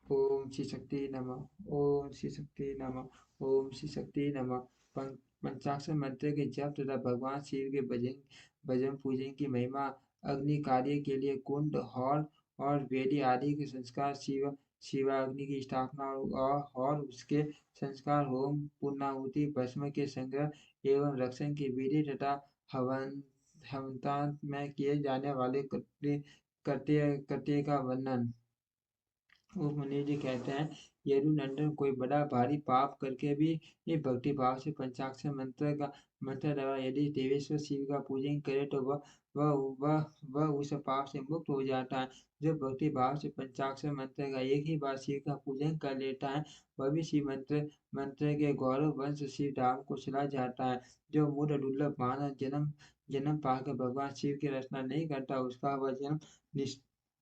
ओम श्री शक्ति नमः। ओम श्री शक्ति नमः। ओम श्री शक्ति नमः। पंचाक्षर मंत्र के जप तथा भगवान शिव के भजन भजन पूजन की महिमा। अग्नि कार्य के लिए कुंड, हॉल और वेदी आदि के संस्कार। शिवा अग्नि की स्थापना और उसके संस्कार, होम, पूर्णाहुति, भस्म के संग्रह एवं रक्षण की विधि तथा हवन हवनतांत में किए जाने वाले कृत्य का वर्णन। वो मुनि जी कहते हैं, यदुनंदन कोई बड़ा भारी पाप करके भी ये भक्ति भाव से पंचाक्षर मंत्र द्वारा यदि देवेश्वर शिव का पूजन करे तो वह वह वह उस पाप से मुक्त हो जाता है। जो भक्ति भाव से पंचाक्षर मंत्र का एक ही बार शिव का पूजन कर लेता है, वह भी शिव मंत्र के गौरव वंश शिव धाम को चला जाता है। जो मूढ़ दुर्लभ मानव जन्म जन्म पाकर भगवान शिव की रचना नहीं करता, उसका वह जन्म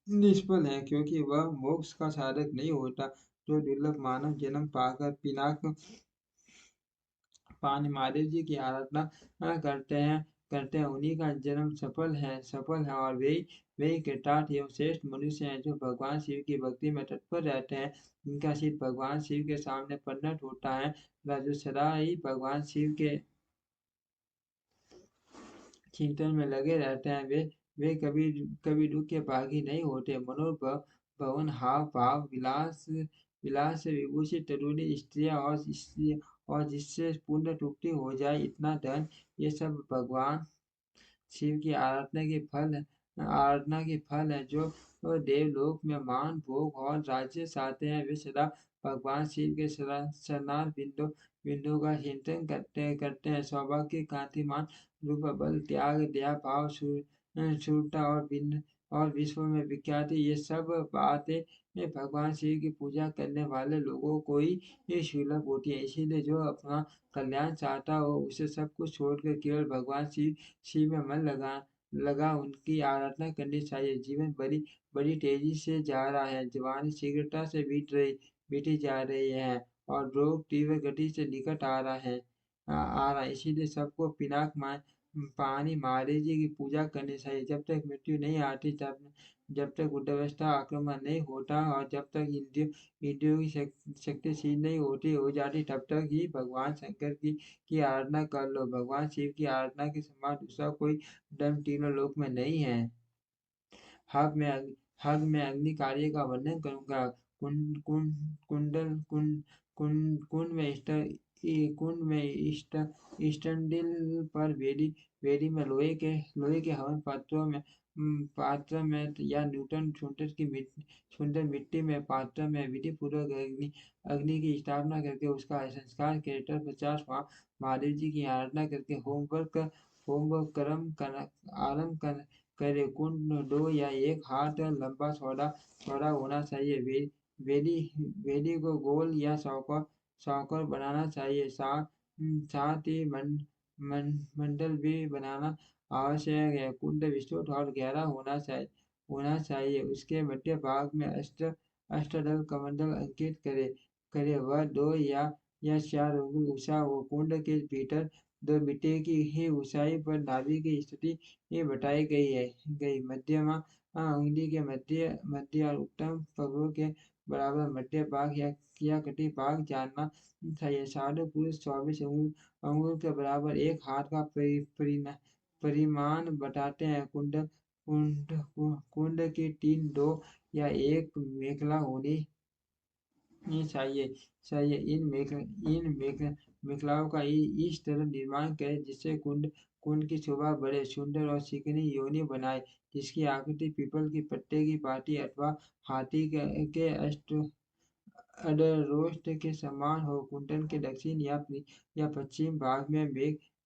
निष्फल है, क्योंकि वह मोक्ष का साधक नहीं होता। जो दुर्लभ मानव जन्म पाकर पिनाक पानी महादेव जी की आराधना करते हैं उन्हीं का जन्म सफल है और वे वे कृतार्थ एवं श्रेष्ठ मनुष्य हैं, जो भगवान शिव की भक्ति में तत्पर रहते हैं। जिनका सिर भगवान शिव के सामने प्रकट होता है, तथा जो सदा ही भगवान शिव के चिंतन में लगे रहते हैं, वे कभी कभी दुख के भागी नहीं होते। भवन, हाव भाव, विलास से विभूषित तरुणी स्त्रियां और जिससे पुण्य तृप्ति हो जाए इतना धन, ये सब भगवान शिव की आराधना के फल है। जो देवलोक में मान भोग और राज्य चाहते हैं, वे सदा भगवान शिव के शरणार्थ बिंदु का चिंतन करते हैं। सौभाग्य, कांतिमान रूप, बल, त्याग, दया भाव, शूरता और विश्व में विख्याति, ये सब बातें ये भगवान शिव की पूजा करने वाले लोगों को ही ये सुलभ होती है। इसीलिए जो अपना कल्याण चाहता हो, उसे सब कुछ छोड़कर केवल भगवान शिव में मन लगा उनकी आराधना करनी चाहिए। जीवन बड़ी बड़ी तेजी से जा रहा है, जवानी शीघ्रता से बीती जा रही है और रोग तीव्र गति से निकट आ रहा है। इसीलिए सबको पानी महादेव जी की पूजा करनी चाहिए। जब तक मृत्यु नहीं आती, जब तक वृद्धावस्था आक्रमण नहीं होता और जब तक इंद्रियों की शक्ति क्षीण नहीं हो जाती, तब तक ही भगवान शंकर की आराधना कर लो। भगवान शिव की आराधना के समान दूसरा कोई धर्म तीनों लोक में नहीं है। हब मैं मैं अग्नि कार्य का वर्णन करूंगा। कुंड कुंड कुंडल कुंड कुंड कुंड में कुंड में स्टंडिल पर वेदी में लोहे के हवन पात्र में या न्यूटन सुंदर मिट्टी में पात्र में विधि पूर्वक अग्नि की स्थापना करके उसका संस्कार कर 50 महादेव जी की आराधना करके होमवर्क कर्म आरंभ करे। कुंड 2 या 1 हाथ लंबा चौड़ा होना चाहिए। वेदी वेदी को गोल या चौकोर बनाना चाहिए। साथ ही मंडल भी बनाना आवश्यक है। कुंड विस्तृत और गहरा होना चाहिए। उसके मध्य भाग में अष्टदल कमंडल अंकित करे। वह 2 या 4 अंगुल ऊंचा हो। कुंड के भीतर 2 मिट्टी की ही ऊंचाई पर नाभि की स्थिति ये बताई गई मध्यमा उंगली के मध्य और उत्तम पगड़ों के बराबर मध्य भाग या कटी भाग जानना चाहिए। साधु पुरुष 24 अंगुल के बराबर एक हाथ का परिमाण बताते हैं। कुंड की 3, 2 या 1 मेखला होनी ये चाहिए। मेखलाओं का इस तरह निर्माण करें जिससे कुंड की शोभा बढ़े, सुंदर और चिकनी योनि बनाए, जिसकी आकृति पीपल की पत्ते की पाती अथवा हाथी के अडरोष्ट के समान हो। कुंडल के दक्षिण या पश्चिम भाग में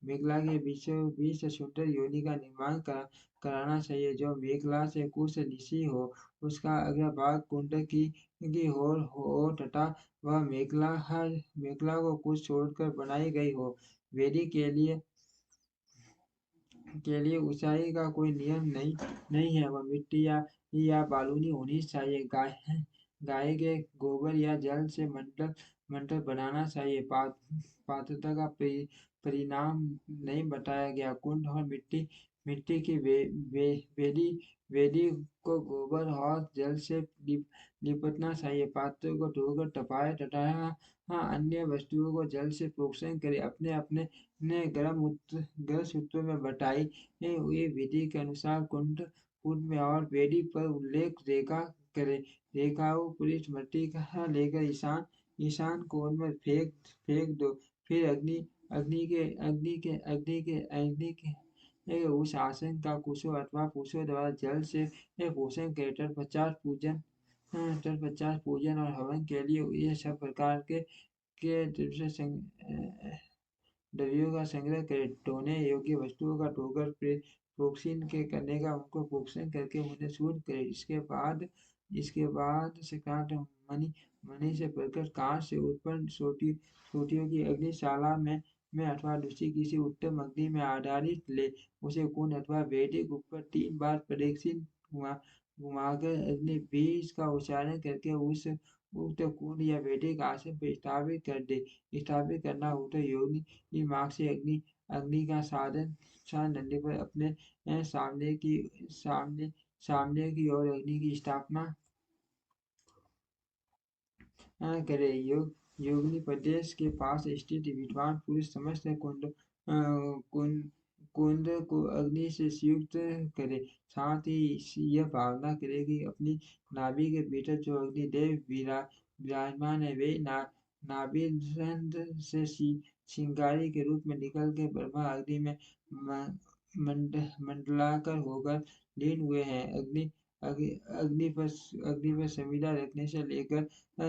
मेखला के बीचों बीच सुंदर योनि का निर्माण कराना चाहिए, जो मेखला से कुछ नीची हो। उसका अग्रभाग कुंड की हो तथा वह मेखला को कुछ छोड़कर बनाई गई हो। वेदी के लिए ऊंचाई का कोई नियम नहीं है। वह मिट्टी या बालूनी होनी चाहिए। गाय के गोबर या जल से मंडल बनाना चाहिए। पात्रता का परिणाम नहीं बताया गया। कुंड और मिट्टी की वेदी वेदी को गोबर और जल से लिपटना चाहिए। पात्रों को धोकर तपाए तथा हाँ, अन्य वस्तुओं को जल से प्रोक्षण करें। अपने अपने ने गर्म सूत्रों में बताई हुई विधि के अनुसार कुंड कुंड में और वेदी पर उल्लेख रेखा करें। रेखाओं पुलिस मट्टी का लेकर ईशान ईशान कोण में फेंक दो। फिर अग्नि के उस आसन का कुशों अथवा पुरुषों द्वारा जल से पोषण करे। तत्पश्चात पूजन और हवन के लिए ये सब प्रकार के द्रव्यों का संग्रह करें। ढोने योग्य वस्तुओं का धोकर प्रोक्षण के करने का उनको प्रोक्षण करके उन्हें शुद्ध करें। इसके बाद संक्रांत मणि से प्रकट कांच से उत्पन्न सोटियों की अग्निशाला में अथवा दूसरी किसी उत्तम अग्नि में आधारित ले उसे कुंड अथवा वैदिक ऊपर 3 बार प्रदक्षिण घुमाकर अग्नि बीज का उच्चारण करके उस उक्त कुंड या वैदिक आसन पर स्थापित कर दे। स्थापित करना हो तो योनि मार्ग से अग्नि का साधन डंडे पर अपने सामने की ओर अग्नि की स्थापना करे। योगिनी प्रदेश के पास स्थित विद्वान पुरुष समस्त कुंड को अग्नि से संयुक्त करे। साथ ही यह भावना करे कि अपनी नाभि के भीतर जो अग्निदेव विराजमान है वे नाभि से चिंगारी के रूप में निकल के ब्रह्मा अग्नि में मंडलाकर होकर लीन हुए हैं। अग्नि पर संविदा रखने से लेकर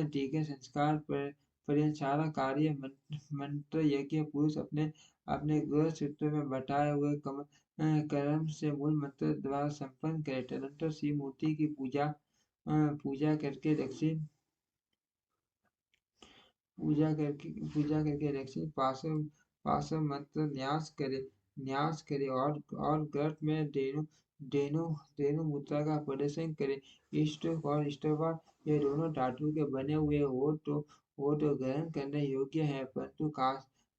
टीके संस्कार पर्यंत सारा कार्य मंत्र यज्ञ पुरुष अपने अपने गृह सूत्र में बताए हुए कर्म से मूल मंत्र द्वारा संपन्न करे। तदनंतर शिव मूर्ति की पूजा करके दक्षिण पार्श्व मंत्र न्यास करे और गर्भ में धेनु मुद्रा का प्रदर्शन करे। इष्ट और इष्टवा ये दोनों धातु के बने हुए हो तो ग्रहण करने योग्य है, परंतु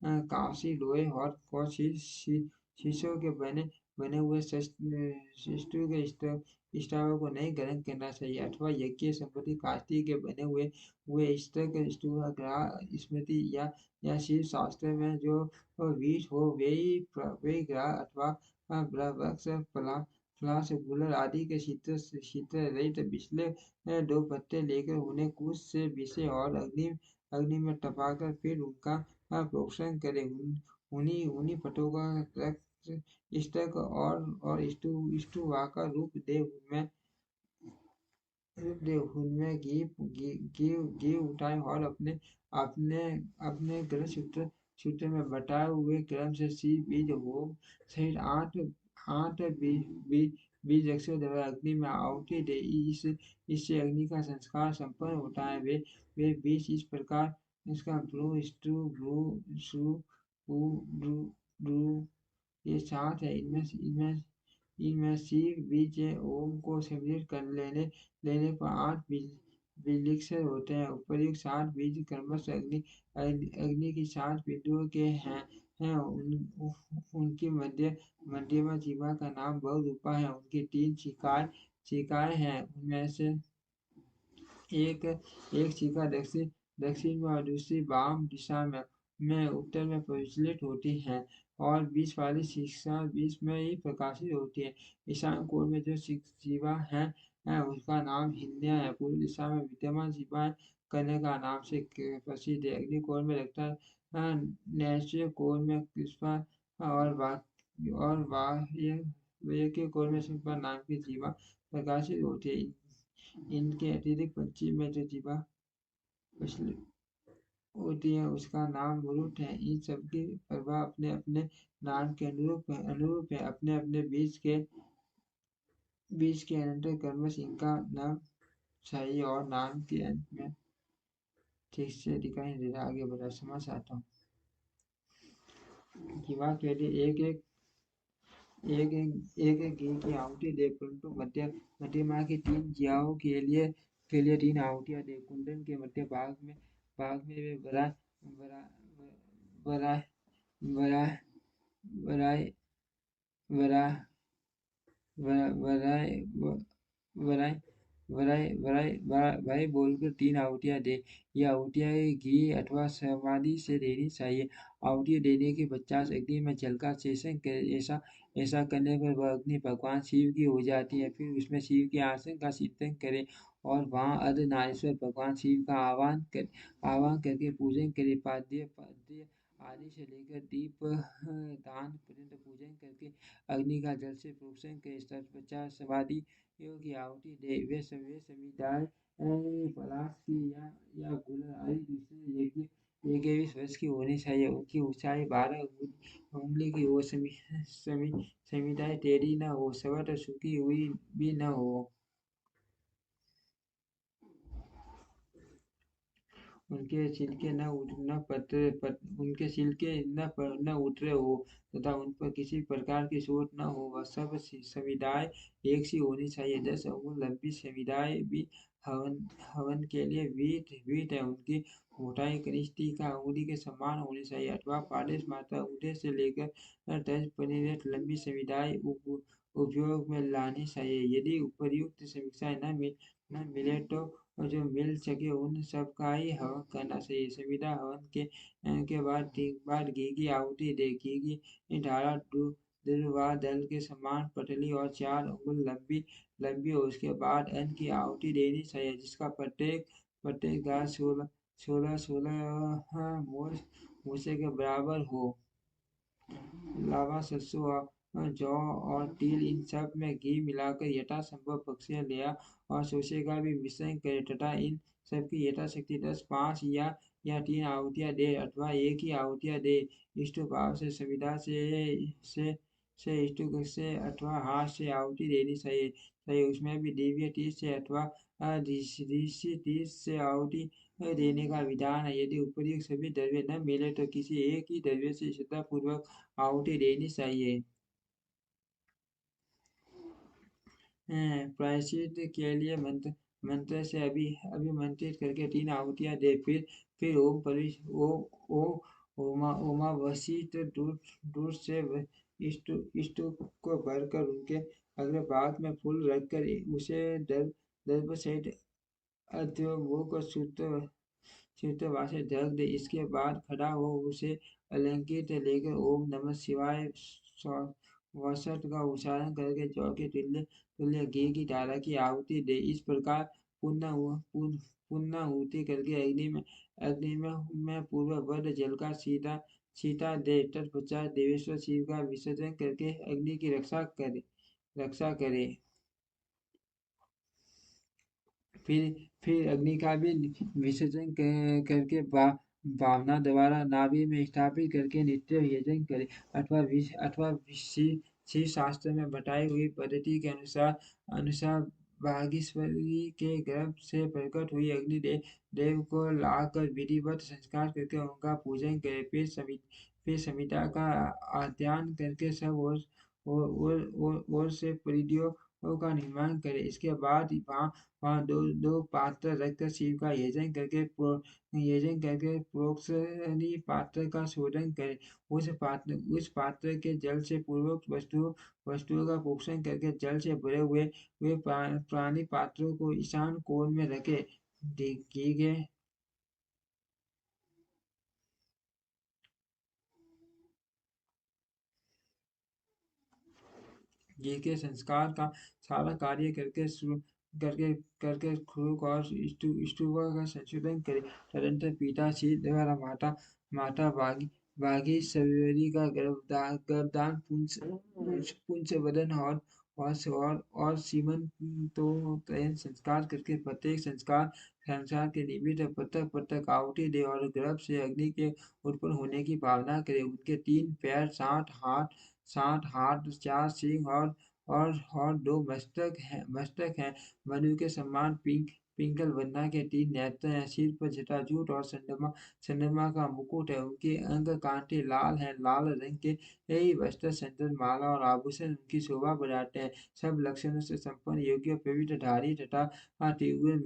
कांसी लोहे और शीशों के बने हुए शिष्टों के इष्टावों को नहीं ग्रहण करना चाहिए। अथवा यज्ञ संपत्ति काष्ठी के बने हुए ग्रह स्मृति या शिव शास्त्र में जो बीज हो वे ग्रह अथवा वृक्ष फ्लास गुलर आदि के छिद्र रहित पिछले 2 पत्ते लेकर उन्हें कुश से विषे और अग्नि में तपाकर फिर उनका प्रोक्षण करें। उन्हीं पटों का रक्त स्तक और स्टुवा का रूप दे उनमें घी उठाएं और अपने ग्रह सूत्र में बताए हुए क्रम से शिव बीज होम सहित 8 बीज अक्षर द्वारा अग्नि में आहुति दे। इससे अग्नि का संस्कार संपन्न होता है। वे बीज इस प्रकार इसका भ्रू स्टु भ्रू शु उ ड्रू ये 7 है। इनमें शिव बीज ओम को सम्मिलित कर लेने पर 8 बीजाक्षर होते हैं। उपर्युक्त 7 बीज क्रमशः अग्नि की 7 बिंदुओं के हैं। उनकी मध्यमा जीवा का नाम बहुरूपा है। उनकी 3 शिखाएं हैं। उनमें से एक शिखा दक्षिण में और दूसरी वाम दिशा में उत्तर में प्रज्वलित होती है और बीच वाली शिखा बीच में ही प्रकाशित होती है। ईशान कोण में जो शिवा है उसका नाम हिंद्या है। पूर्व दिशा में विद्यमान शिवा कन्या का नाम से प्रसिद्ध है। अग्नि कोण में लगता है नैश्य कोण में पुष्पा और वायव्य के कोण में शिल्पा नाम की जीवा प्रकाशित होती है। इनके अतिरिक्त पश्चिम में जो जीवा होती है उसका नाम मुरुट है। इन सबकी प्रभाव अपने अपने नाम के अनुरूप है। अपने अपने बीज के अनंतर क्रमश इनका नाम चाहिए और नाम के अंत में ठीक से दिखाई दे रहा। आगे बढ़ा समझ आता हूँ। जीवा के लिए एक घी की आहुति दे, परंतु मध्यमा की 3 जियाओं के लिए 3 आहुतियां दे। कुंडन के मध्य भाग में वे बराह वराय वराय वराय वराय वराय बोलकर 3 आहुतियाँ दे। ये आहुतियाँ घी अथवा समाधि से देनी चाहिए। आहुति देने के पश्चात अग्नि में जल का सेचन करें। ऐसा ऐसा करने पर वह अग्नि भगवान शिव की हो जाती है। फिर उसमें शिव के आसन का चिंतन करें और वहाँ अर्धनारीश्वर भगवान शिव का आह्वान करके पूजन करें। पाद्य पाद्य आदि से लेकर दीप दान पर्यंत पूजन करके अग्नि का जल से प्रोक्षण करें। तत्पश्चात समाधि की आहुति दे। वे समुदाय पलाश की या गुलर आदि दूसरे यज्ञ 21 वर्ष की होनी चाहिए। उनकी ऊंचाई 12 उंगली की हो। समुदाय टेढ़ी न हो, सबट सूखी हुई भी न हो। उनके छिलके न उतरे हो तथा उन पर किसी प्रकार की चोट न हो। वह सब संविदाएँ एक सी होनी चाहिए। 10 अंगुल लंबी संविदाएँ भी हवन हवन के लिए वीत है। उनकी मोटाई कनिष्ठ का अंगुली के समान होनी चाहिए अथवा पालिश मात्रा अंगूठे से लेकर 10 परिवर्त लंबी संविदाएँ उपयोग में लानी चाहिए। यदि उपर्युक्त समीक्षाएँ न मिले तो और जो मिल सके उन सब का ही हवन करना चाहिए। संविदा हवन के बाद घी की आहुति दे। घी की धारा दूर्वा दल के समान पतली और 4 अंगुल लंबी हो। उसके बाद अन्न की आहुति देनी चाहिए जिसका प्रत्येक गाज 16 मूसे के बराबर हो। लावा, सरसों जौ और तिल इन सब में घी मिलाकर यथासंभव बक्से लिया और सोसे का भी मिश्रण करें तथा इन सबकी यथाशक्ति 10, 5 या 3 आहुतियाँ दे अथवा एक ही आहुतियाँ दे। इष्ट भाव से संविदा इष्टुक से अथवा हाथ से आहुति देनी चाहिए। उसमें भी दिव्य तीर्थ से अथवा ऋषि तीर्थ से आहुति देने का विधान है। यदि उपर्युक्त सभी द्रव्य न मिले तो किसी एक ही द्रव्य से श्रद्धापूर्वक आहुति देनी चाहिए। प्रायश्चित के लिए मंत्र से अभिमंत्रित करके 3 आहुतियाँ दे। फिर ओमावसित दूध से इष्ट को भरकर उनके अग्रभाग में फूल रखकर उसे दर्भ सहित अध्योमुख को चित्तवा से ढक दे। इसके बाद खड़ा हो उसे अलंकृत लेकर ओम नमः शिवाय 62 का उच्चारण करके जौ के तुल्य घी की धारा की आहुति दे। इस प्रकार पुण्य करके अग्नि में पूर्ववत जल का छींटा दे। तत्पश्चात देवेश्वर शिव का विसर्जन करके अग्नि की रक्षा करे। फिर अग्नि का भी विसर्जन करके भावना द्वारा नाभि में स्थापित करके नित्य यजन करे अथवा शिव शास्त्र में बताई हुई पद्धति के अनुसार बागेश्वरी के गर्भ से प्रकट हुई अग्नि देव को लाकर विधिवत संस्कार करके उनका पूजन करे। फिर संहिता का अध्ययन करके सब ओर से परिधियों का निर्माण करे। इसके बाद वहाँ दो पात्र रखकर शिव का यजन करके प्रोक्षणी पात्र का शोधन करें। उस पात्र के जल से पूर्वोक्त वस्तुओं का प्रोक्षण करके जल से भरे हुए प्राणी पात्रों को ईशान कोण में रखे। घी के संस्कार का सारा कार्य करके करके क्रूक और स्टूवा का संशोधन करे। तदंतर पिता श्री द्वारा माता बागेश्वरी का गर्भदान पुंस वदन और सीमंतोत्तयन संस्कार करके प्रत्येक संसार के निमित्त पृथक आहुति दे और गर्भ से अग्नि के उत्पन्न होने की भावना करे। उनके 3 पैर, 7 हाथ, 4 सींग और 2 मस्तक हैं। मनु के समान पिंगल वर्णा के 3 नेत्र हैं। सिर पर जटाजूट और चंद्रमा का मुकुट है। उनके अंग कांटे लाल हैं। लाल रंग के यही वस्त्र, संदन, माला और आभूषण उनकी शोभा बढ़ाते हैं। सब लक्षणों से संपन्न, योग्य, पवित्र, धारी तथा तीव्र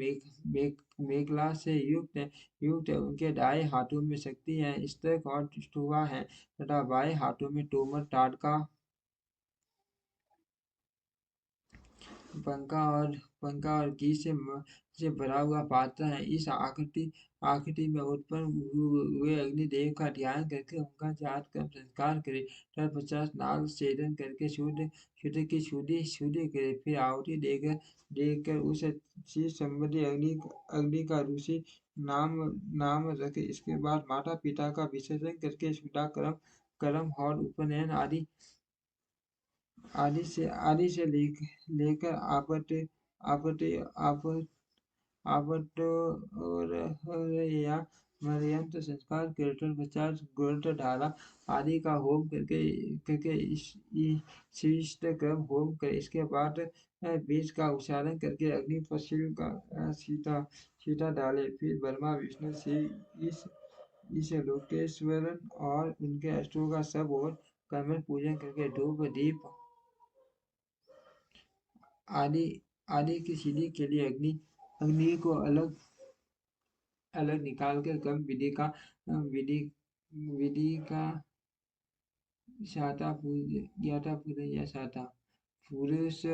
मेखला से युक्त है। उनके दाएं हाथों में शक्ति है, स्तक और स्तुवा है तथा बाएं हाथों में तोमर, टाटका पंखा और घी से भरा हुआ पात्र है। इस आकृति आकृति में उत्पन्न हुए अग्निदेव का ध्यान करके उनका जात का संस्कार करे। तत्पश्चात नाग छेदन करके सूर्य की शुद्धि करे। फिर आहुति देकर देकर उस चीज संबंधी अग्नि का ऋषि नाम नाम रखे। इसके बाद माता पिता का विसर्जन करके शुद्धा कर्म कर्म और उपनयन आदि से लेकर आपट आपट और या मर्यंत संस्कार कीर्तन प्रचार ग्रंथ धारा आदि का होम करके शिष्ट क्रम होम करे। इसके बाद बीज का उच्चारण करके अग्नि पर सीता डाले। फिर ब्रह्मा विष्णु शिव इस लोकेश्वरन और उनके अष्टों का सब और कर्मठ पूजन करके धूप दीप आदि आदि की सिद्धि के लिए अग्नि को अलग अलग निकाल कर कर्म विधि विधि का पूजन या साता पुरुष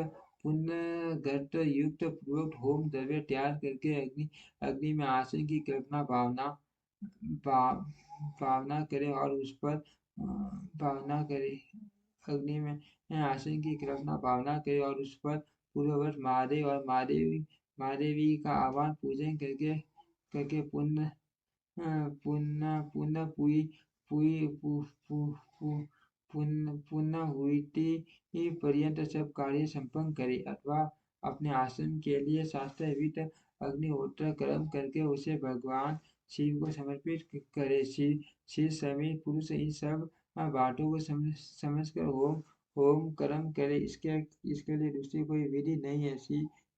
पुण्य घट युक्त पूर्वक होम द्रव्य तैयार करके अग्नि में आसन की कल्पना भावना करे और उस पर भावना करे। अग्नि में आसन की कल्पना भावना करे और उस पर पूर्ववत महादेव और महादेवी का आह्वान पूजन करके करके पुण्य पुण्य पुण्य पुई पुई पु, पु, पु, पुण्य पर्यंत सब कार्य संपन्न करे अथवा अपने आसन के लिए शास्त्रविद अग्निहोत्र कर्म करके उसे भगवान शिव को समर्पित करे। शिव समेत पुरुष इन सब बातों को समझकर होम कर्म करे। इसके लिए दूसरी कोई विधि नहीं है।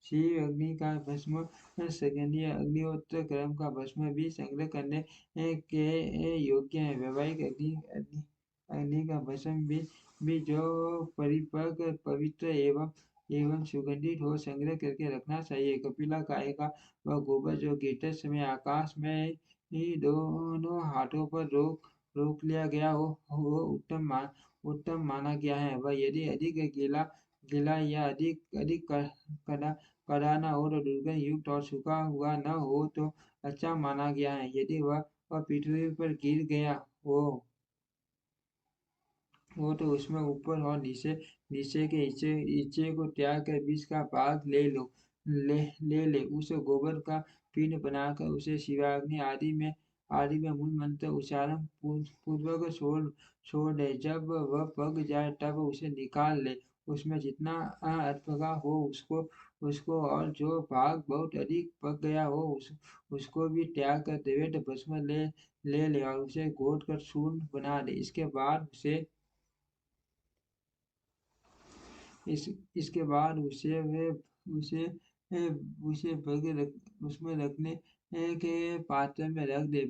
शिव अग्नि का भस्म संग्रहणीय अग्निहोत्र कर्म का भस्म भी संग्रह करने के योग्य है। वैवाहिक अग्नि का भस्म भी जो परिपक्व पवित्र एवं सुगंधित हो संग्रह करके रखना चाहिए। कपिला गाय का वह गोबर जो गिरते समय आकाश में ही दोनों हाथों पर रोक लिया गया हो वो उत्तम माना गया है। वह यदि अधिक गीला या अधिक कड़ा न हो तो दुर्गंध युक्त और सूखा हुआ न हो तो अच्छा माना गया है। यदि वह पृथ्वी पर गिर गया हो तो उसमें ऊपर और नीचे के हिस्से को त्याग कर बीच का भाग ले ले। उस गोबर का पिंड बनाकर उसे शिवाग्नि आदि में मूल मंत्र उच्चारण पूर्वक छोड़ दे। जब वह पक जाए तब उसे निकाल ले। उसमें जितना अधपका हो उसको और जो भाग बहुत अधिक पक गया हो उसको भी त्याग कर द्रव्य भस्म ले और उसे घोट कर चूर्ण बना दे। इसके बाद उसे उसमें रखने के पात्र में रख दे।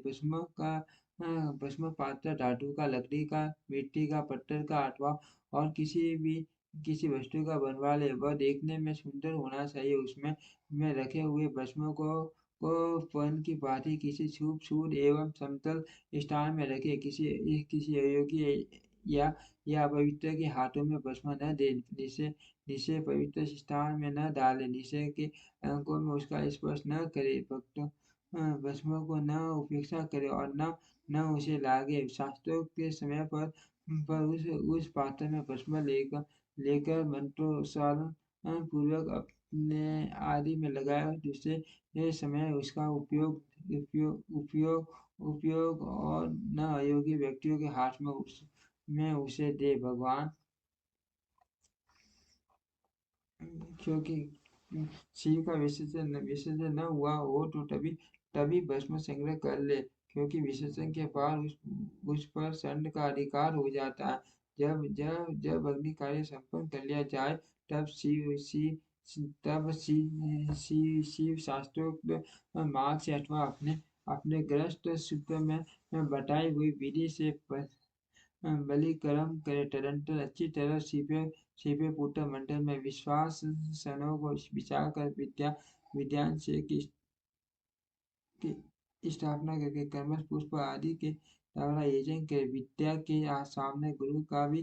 भस्म पात्र धातु का, लकड़ी का, मिट्टी का, पत्थर का अथवा और किसी वस्तु का बनवा ले। वह देखने में सुंदर होना चाहिए। उसमें में रखे हुए भस्म को फन की भांति किसी शुद्ध एवं समतल स्थान में रखे। किसी अयोग्य या अपवित्र के हाथों में भस्म न दे। निश्चय पवित्र स्थान में न डाले। निश्चय के अंकों में उसका स्पर्श न करे। भस्म को न उपेक्षा करे और न उसे लागे। शास्त्रों के समय पर उस पात्र में भस्म लेकर मंत्रोच्चारण पूर्वक अपने आदि में लगाया। दूसरे समय उसका उपयोग और न अयोग्य व्यक्तियों के हाथ में उसे दे। भगवान क्योंकि शिव का विसर्जन न हुआ हो तो तभी भस्म संग्रह कर ले। क्योंकि विसर्जन के बाद उस पर षंड का अधिकार हो जाता है। जब अग्नि कार्य संपन्न कर लिया जाए तब शिव शास्त्रोक्त मार्ग से अथवा अपने ग्रस्त सूत्र में बताई हुई विधि से बलि कर्म करे। तदंतर अच्छी तरह छिपे पुत्र मंडल में विश्वास सनों को विचार कर विद्यान से की स्थापना करके कर्मठ पुष्प आदि के द्वारा यजन करे। विद्या के सामने गुरु का भी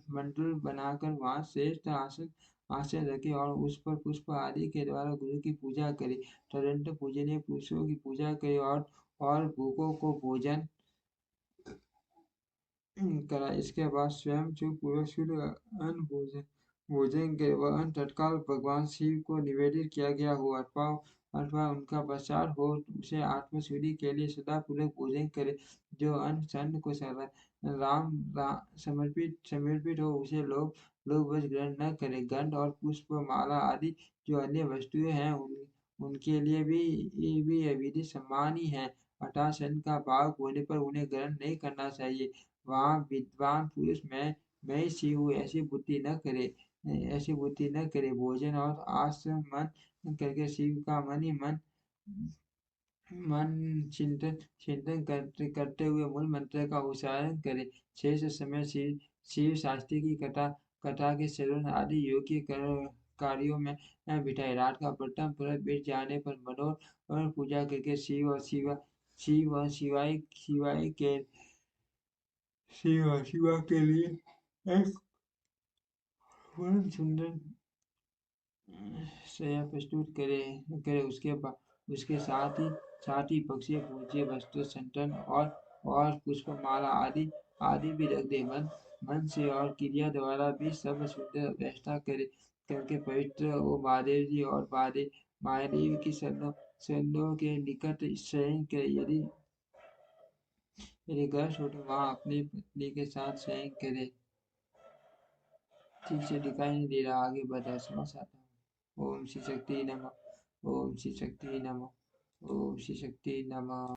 मंडल बनाकर वहां श्रेष्ठ आसन रखे और उस पर पुष्प आदि के द्वारा गुरु की पूजा करे। तदनंतर पूजनीय पुरुषों की पूजा करे और भूखों को भोजन करा। इसके बाद स्वयं चुप पूर्वक शुद्ध अन्न भोजन भोजन के वह अन्न तत्काल भगवान शिव को निवेदित किया गया हो अथवा उनका प्रसाद हो, उसे आत्मशुद्धि के लिए सदापूर्वक भोजन करे। जो अन्न चंद्र को समर्पित समर्पित हो, उसे लोग बस ग्रहण न करें। गंध और पुष्प माला आदि जो अन्य वस्तुएं हैं, उनके लिए भी यह विधि समान ही है। अतः सन का भाव होने पर उन्हें ग्रहण नहीं करना चाहिए। वहाँ विद्वान पुरुष मैं ही शिव हूँ, ऐसी बुद्धि न करे। भोजन और आचमन करके शिव का मन चिंतन चिंतन करते हुए मूल मंत्र का उच्चारण करे। शेष समय शिव शास्त्री की कथा के श्रवण आदि योग्य कार्यों में बिताए। रात का प्रथम प्रहर बीत जाने पर मनोर पूजा करके शिव और शिवा के लिए एक परम सुंदर शैया प्रस्तुत करे। उसके साथ ही पक्षी पूज्य वस्त्र संतन और पुष्पमाला आदि भी रख दे। मन से और क्रिया द्वारा भी सब सुंदर व्यवस्था करके पवित्र वो महादेव जी और महादेव की शरणों के निकट शयन करे। यदि गर्भ हो तो वहाँ अपनी पत्नी के साथ शयन करे। ठीक से दिखाई नहीं दे रहा, आगे बढ़ा समझ आता हूँ। ओम श्री शक्ति नमः। ओम श्री शक्ति नमः। ओम श्री शक्ति नमः।